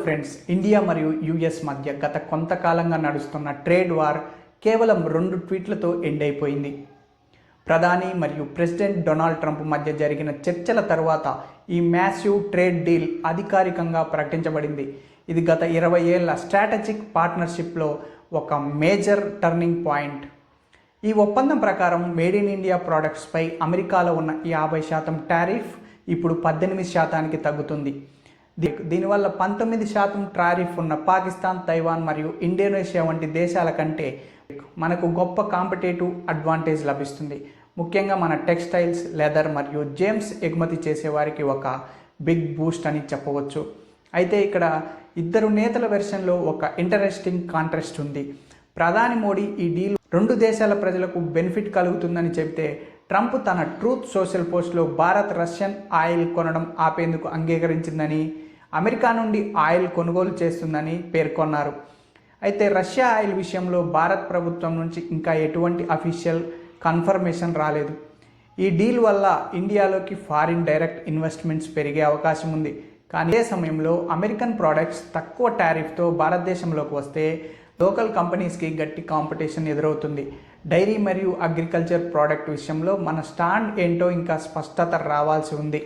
Friends, India మరియు US మధ్య గత కొంతకాలంగా నడుస్తున్న ట్రేడ్ వార్ కేవలం 2 ట్వీట్లతో ఎండ్ అయిపోయింది. ప్రధాని మరియు ప్రెసిడెంట్ డొనాల్డ్ ట్రంప్ మధ్య జరిగిన చర్చల తర్వాత ఈ మ్యాసివ్ ట్రేడ్ డీల్ అధికారికంగా ప్రకటించబడింది. ఇది గత 20 ఏళ్ల స్ట్రాటజిక్ పార్ట్నర్షిప్లో ఒక మేజర్ టర్నింగ్ పాయింట్. ఈ ఒప్పందం ప్రకారం మేడ్ ఇన్ ఇండియా ప్రోడక్ట్స్పై అమెరికాలో ఉన్న 50% టారిఫ్ ఇప్పుడు 18%కి తగ్గుతుంది. దీనివల్ల 19% టారిఫ్ ఉన్న పాకిస్తాన్, తైవాన్ మరియు ఇండోనేషియా వంటి దేశాల కంటే మనకు గొప్ప కాంపిటేటివ్ అడ్వాంటేజ్ లభిస్తుంది. ముఖ్యంగా మన టెక్స్టైల్స్, లెదర్ మరియు జేమ్స్ ఎగుమతి చేసేవారికి ఒక బిగ్ బూస్ట్ అని చెప్పవచ్చు. అయితే ఇక్కడ ఇద్దరు నేతల వెర్షన్లో ఒక ఇంట్రెస్టింగ్ కాంట్రాస్ట్ ఉంది. ప్రధాని మోడీ ఈ డీల్ 2 దేశాల ప్రజలకు బెనిఫిట్ కలుగుతుందని చెబితే, ట్రంప్ తన ట్రూత్ సోషల్ పోస్ట్లో భారత్ రష్యన్ ఆయిల్ కొనడం ఆపేందుకు అంగీకరించిందని, అమెరికా నుండి ఆయిల్ కొనుగోలు చేస్తుందని పేర్కొన్నారు. అయితే రష్యా ఆయిల్ విషయంలో భారత్ ప్రభుత్వం నుంచి ఇంకా ఎటువంటి అఫీషియల్ కన్ఫర్మేషన్ రాలేదు. ఈ డీల్ వల్ల ఇండియాలోకి ఫారిన్ డైరెక్ట్ ఇన్వెస్ట్మెంట్స్ పెరిగే అవకాశం ఉంది. కానీ అదే సమయంలో అమెరికన్ ప్రోడక్ట్స్ తక్కువ టారిఫ్తో భారతదేశంలోకి వస్తే లోకల్ కంపెనీస్కి గట్టి కాంపిటీషన్ ఎదురవుతుంది. డైరీ మరియు అగ్రికల్చర్ ప్రోడక్ట్ విషయంలో మన స్టాండ్ ఏంటో ఇంకా స్పష్టత రావాల్సి ఉంది.